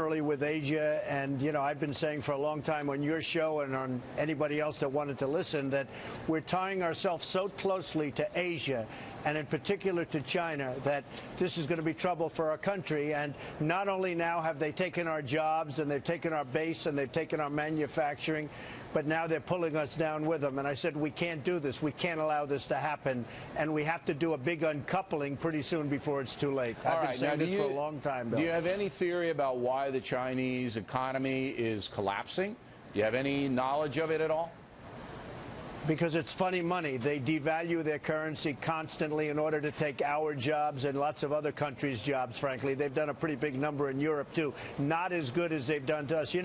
with Asia, and I've been saying for a long time on your show and on anybody else that wanted to listen that we're tying ourselves so closely to Asia and in particular to China that this is going to be trouble for our country. And not only now have they taken our jobs and they've taken our base and they've taken our manufacturing, but now they're pulling us down with them. And I said, we can't do this. We can't allow this to happen. And we have to do a big uncoupling pretty soon before it's too late. I've been saying this for a long time, Bill. Do you have any theory about why the Chinese economy is collapsing? Do you have any knowledge of it at all? Because it's funny money. They devalue their currency constantly in order to take our jobs and lots of other countries' jobs, frankly. They've done a pretty big number in Europe, too. Not as good as they've done to us.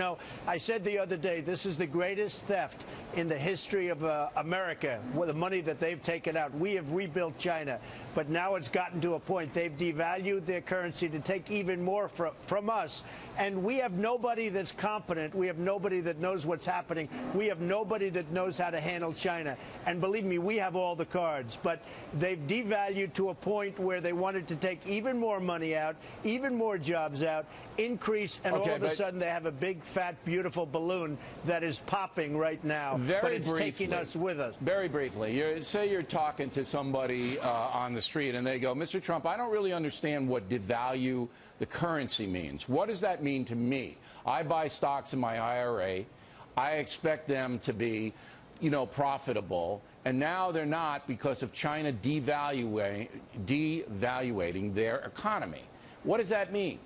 I said the other day, this is the greatest theft in the history of America, with the money that they've taken out. We have rebuilt China, but now it's gotten to a point. They've devalued their currency to take even more from us. And we have nobody that's competent. We have nobody that knows what's happening. We have nobody that knows how to handle China. And believe me, we have all the cards. But they've devalued to a point where they wanted to take even more money out, even more jobs out, increase, and all of a sudden they have a big, fat, beautiful balloon that is popping right now. But it's taking us with us. Very briefly, say you're talking to somebody on the street and they go, Mr. Trump, I don't really understand what devalue the currency means. What does that mean to me? I buy stocks in my IRA. I expect them to be, profitable. And now they're not because of China devaluating their economy. What does that mean?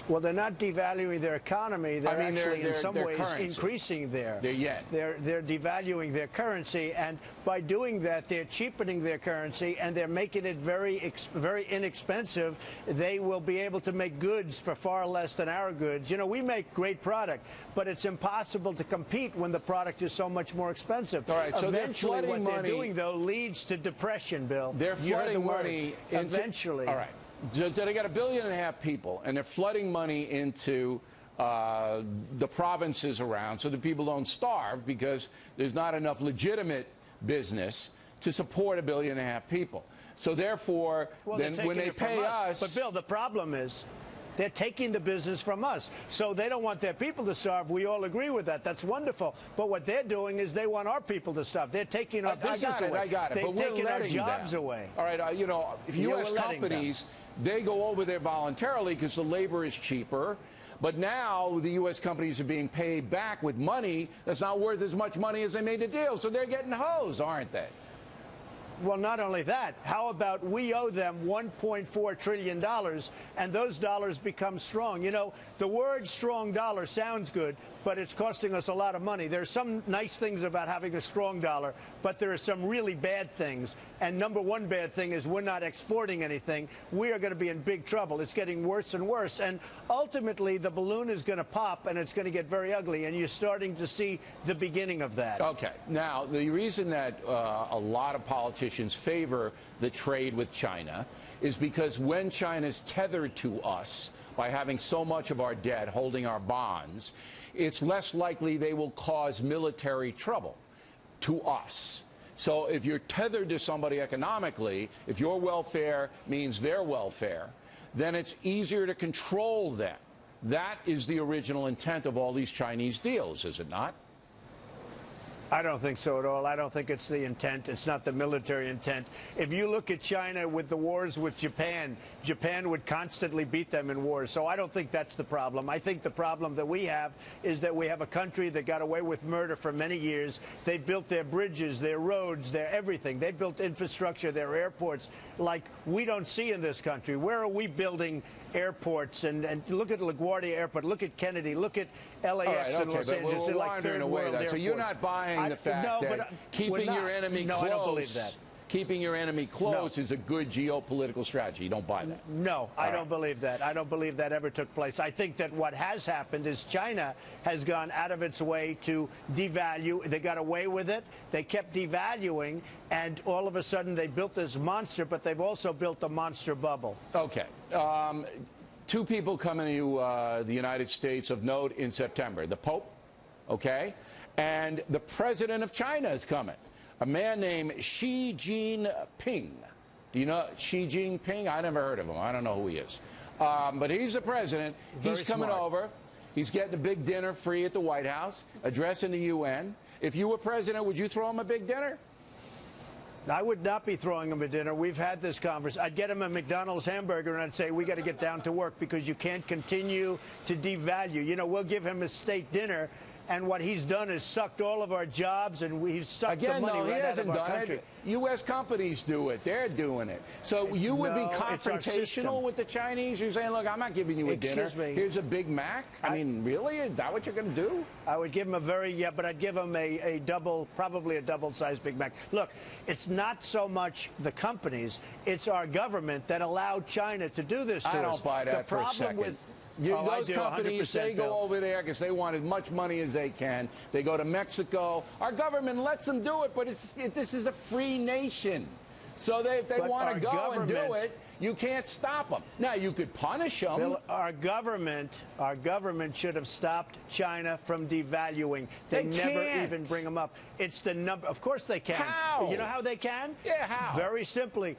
Well, they're not devaluing their economy. They're actually, in some ways, currency. Increasing their yen. They're devaluing their currency, and by doing that, they're cheapening their currency, and they're making it very inexpensive. They will be able to make goods for far less than our goods. We make great product, but it's impossible to compete when the product is so much more expensive. All right, so eventually, what they're doing, though, leads to depression, Bill. They're flooding money eventually. All right. So they got 1.5 billion people, and they're flooding money into the provinces around so that people don't starve because there's not enough legitimate business to support 1.5 billion people. So therefore, then when they pay us... But, Bill, the problem is they're taking the business from us. So they don't want their people to starve. We all agree with that. That's wonderful. But what they're doing is they want our people to starve. They're taking our business away. I got it. They've taken our jobs away. All right, if U.S. companies, they go over there voluntarily because the labor is cheaper. But now the U.S. companies are being paid back with money that's not worth as much money as they made the deal. So they're getting hosed, aren't they? Well, not only that, how about we owe them $1.4 trillion, and those dollars become strong? The word strong dollar sounds good, but it's costing us a lot of money. There's some nice things about having a strong dollar, but there are some really bad things. And number one bad thing is we're not exporting anything. We are going to be in big trouble. It's getting worse and worse. And ultimately, the balloon is going to pop, and it's going to get very ugly. And you're starting to see the beginning of that. Okay. Now, the reason that a lot of politicians favor the trade with China is because when China's tethered to us by having so much of our debt holding our bonds, it's less likely they will cause military trouble to us. So if you're tethered to somebody economically, if your welfare means their welfare, then it's easier to control them. That is the original intent of all these Chinese deals, is it not? I don't think so at all. I don't think it's the intent. It's not the military intent. If you look at China with the wars with Japan, Japan would constantly beat them in wars. So I don't think that's the problem. I think the problem that we have is that we have a country that got away with murder for many years. They built their bridges, their roads, their everything. They built infrastructure, their airports, like we don't see in this country. Where are we building airports? And look at LaGuardia Airport, look at Kennedy, look at LAX and Los Angeles. They're like third world airports. So you're not buying the fact that keeping your enemy close. I don't believe that. Keeping your enemy close is a good geopolitical strategy. You don't buy that. No, I don't believe that. I don't believe that ever took place. I think that what has happened is China has gone out of its way to devalue. They got away with it. They kept devaluing, and all of a sudden they built this monster, but they've also built a monster bubble. Okay. Two people coming to the United States of note in September. The Pope, okay, and the President of China is coming. A man named Xi Jinping. Do you know Xi Jinping? I never heard of him. I don't know who he is. But he's the president. He's coming smart. over. He's getting a big dinner free at the White House, addressing the UN. If you were president, would you throw him a big dinner? I would not be throwing him a dinner. We've had this conversation. I'd get him a McDonald's hamburger and I'd say, we got to get down to work because you can't continue to devalue. You know, we'll give him a state dinner. And what he's done is sucked all of our jobs, and he's sucked the money right out of our country. It. U.S. companies do it. They're doing it. So you would be confrontational with the Chinese? You're saying, look, I'm not giving you a dinner. Here's a Big Mac? I mean, really? Is that what you're going to do? I would give him but I'd give him probably a double-sized Big Mac. Look, it's not so much the companies, it's our government that allowed China to do this to us. I don't buy that for a second. Those companies, they go over there because they want as much money as they can. They go to Mexico. Our government lets them do it, but this is a free nation. So if they want to go and do it, you can't stop them. Now, you could punish them. Bill, our government should have stopped China from devaluing. They never even bring them up. It's the number. Of course they can. How? You know how they can? Yeah, how? Very simply.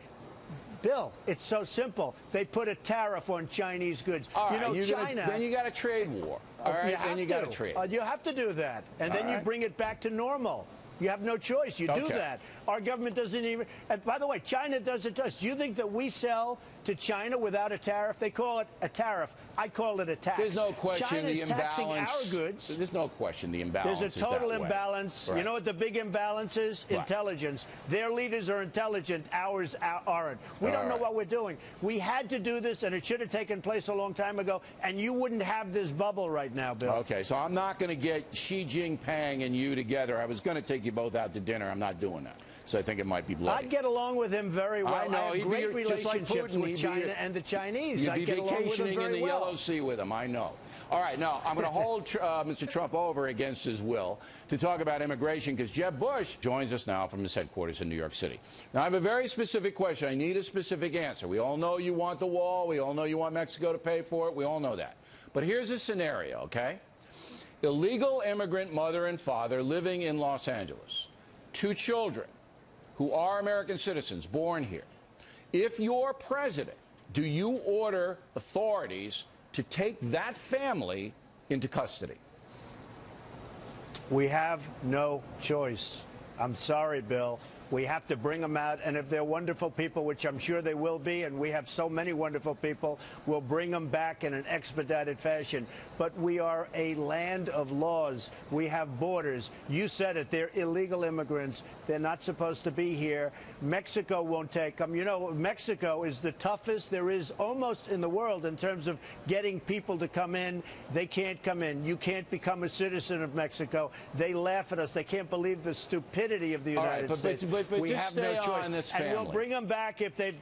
Bill, it's so simple. They put a tariff on Chinese goods. All right, you know, China. Then you got a trade war. All right, then you got to trade. You have to do that, and then you bring it back to normal. You have no choice. You do that. Our government doesn't even. And by the way, China does it to us. Do you think that we sell to China without a tariff? They call it a tariff. I call it a tax. There's no question China's the imbalance. Taxing our goods. There's no question the imbalance. There's a total imbalance. Right. You know what the big imbalance is? Right. Intelligence. Their leaders are intelligent. Ours aren't. We don't know what we're doing. We had to do this, and it should have taken place a long time ago. And you wouldn't have this bubble right now, Bill. Okay, so I'm not going to get Xi Jinping and you together. I was going to take you both out to dinner. I'm not doing that. So I think it might be bloody. I'd get along with him very well. I know. I have great relationships with China and the Chinese. You'd be vacationing in the Yellow Sea with him. I know. All right, now I'm going to hold Mr. Trump over against his will to talk about immigration because Jeb Bush joins us now from his headquarters in New York City. Now, I have a very specific question. I need a specific answer. We all know you want the wall. We all know you want Mexico to pay for it. We all know that. But here's a scenario, okay? Illegal immigrant mother and father living in Los Angeles. 2 children who are American citizens born here. If you're president, do you order authorities to take that family into custody? We have no choice. I'm sorry, Bill. We have to bring them out, and if they're wonderful people, which I'm sure they will be, and we have so many wonderful people, we'll bring them back in an expedited fashion. But we are a land of laws. We have borders. You said it. They're illegal immigrants. They're not supposed to be here. Mexico won't take them. You know, Mexico is the toughest there is almost in the world in terms of getting people to come in. They can't come in. You can't become a citizen of Mexico. They laugh at us. They can't believe the stupidity of the United States. But we have no choice. And we'll bring them back if they've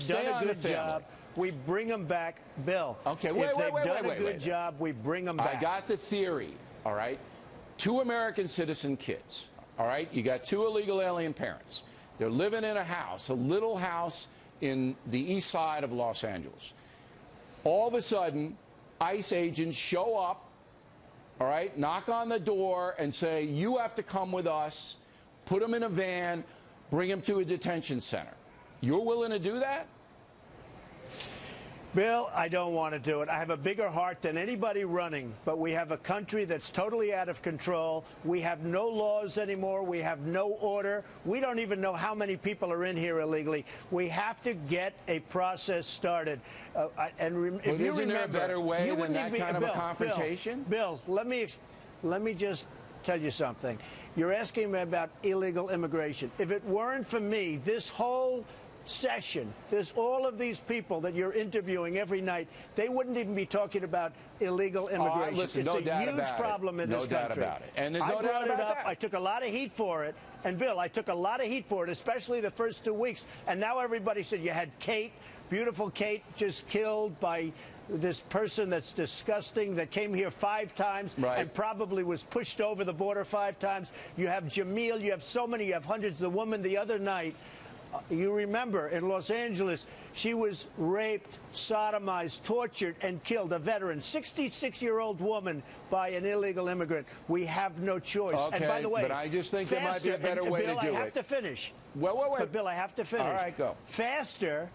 done a good job. We bring them back, Bill. Okay, if they've done a good job, we bring them back. I got the theory, all right? 2 American citizen kids, all right? You got 2 illegal alien parents. They're living in a house, a little house in the east side of Los Angeles. All of a sudden, ICE agents show up, all right, knock on the door and say, you have to come with us, put them in a van, bring them to a detention center. You're willing to do that? Bill, I don't want to do it. I have a bigger heart than anybody running, but we have a country that's totally out of control. We have no laws anymore. We have no order. We don't even know how many people are in here illegally. We have to get a process started. If you remember, isn't there a better way than that kind of a confrontation? Bill, let me just tell you something. You're asking me about illegal immigration. If it weren't for me, this whole session, there's all of these people that you're interviewing every night, they wouldn't even be talking about illegal immigration. Listen, it's a huge problem in this country. No doubt about it. And there's no doubt about that. I took a lot of heat for it. And, Bill, I took a lot of heat for it, especially the first 2 weeks. And now everybody said you had Kate, beautiful Kate, just killed by this person that's disgusting that came here 5 times and probably was pushed over the border 5 times. You have Jamil. You have so many. You have hundreds. The woman the other night, you remember, in Los Angeles, she was raped, sodomized, tortured, and killed. A veteran, 66-year-old woman by an illegal immigrant. We have no choice. Okay, and by the way, but I just think there might be a better way to do it. Bill, I have to finish. Wait. But, Bill, I have to finish. All right, go. Faster.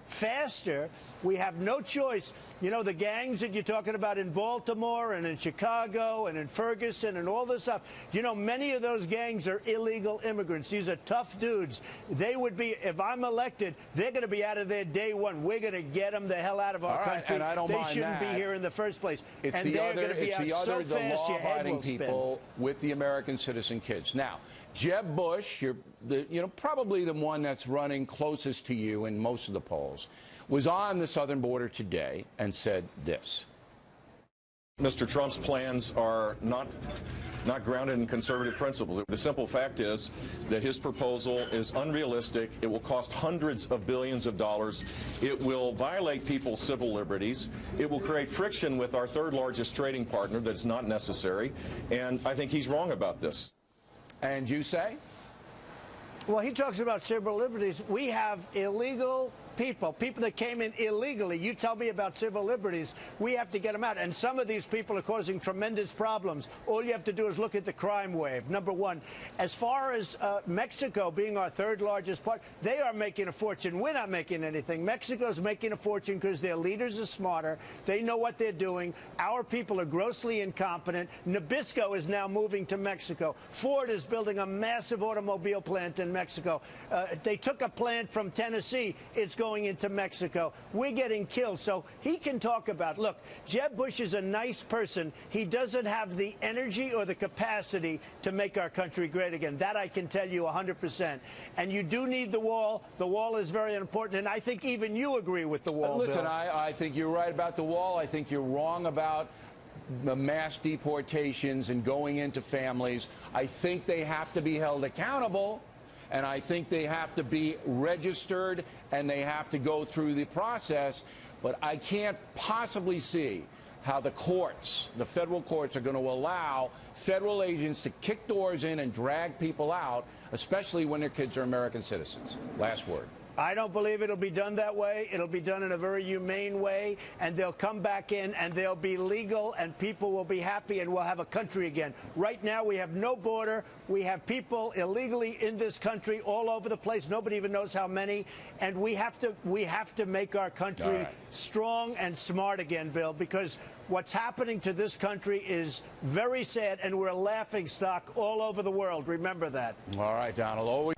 We have no choice. You know, the gangs that you're talking about in Baltimore and in Chicago and in Ferguson and all this stuff, you know, many of those gangs are illegal immigrants. These are tough dudes. They would be, if I'm elected, they're going to be out of there day one. We're going to get them the hell out of our country. And I don't they mind shouldn't that. be here in the first place. It's and the they're other, going to be it's out the so other, the fast your head law-abiding will spin. people with the American citizen kids. Now, Jeb Bush, probably the one that's running closest to you in most of the polls, was on the southern border today and said this. Mr. Trump's plans are not grounded in conservative principles. The simple fact is that his proposal is unrealistic. It will cost hundreds of billions of dollars. It will violate people's civil liberties. It will create friction with our third largest trading partner that's not necessary. And I think he's wrong about this. And you say? Well, he talks about civil liberties. We have illegal people that came in illegally. You tell me about civil liberties. We have to get them out. And some of these people are causing tremendous problems. All you have to do is look at the crime wave. Number one, as far as Mexico being our third largest part, they are making a fortune. We're not making anything. Mexico's making a fortune because their leaders are smarter. They know what they're doing. Our people are grossly incompetent. Nabisco is now moving to Mexico. Ford is building a massive automobile plant in Mexico. They took a plant from Tennessee. It's going into Mexico. We're getting killed. So he can talk about, look, Jeb Bush is a nice person. He doesn't have the energy or the capacity to make our country great again. That I can tell you 100%. And you do need the wall. The wall is very important. And I think even you agree with the wall, Listen, Bill. I think you're right about the wall. I think you're wrong about the mass deportations and going into families. I think they have to be held accountable. And I think they have to be registered and they have to go through the process. But I can't possibly see how the courts, the federal courts, are going to allow federal agents to kick doors in and drag people out, especially when their kids are American citizens. Last word. I don't believe it'll be done that way. It'll be done in a very humane way, and they'll come back in, and they'll be legal, and people will be happy, and we'll have a country again. Right now, we have no border. We have people illegally in this country all over the place. Nobody even knows how many, and we have to make our country strong and smart again, Bill, because what's happening to this country is very sad, and we're a laughing stock all over the world. Remember that. All right, Donald. Always.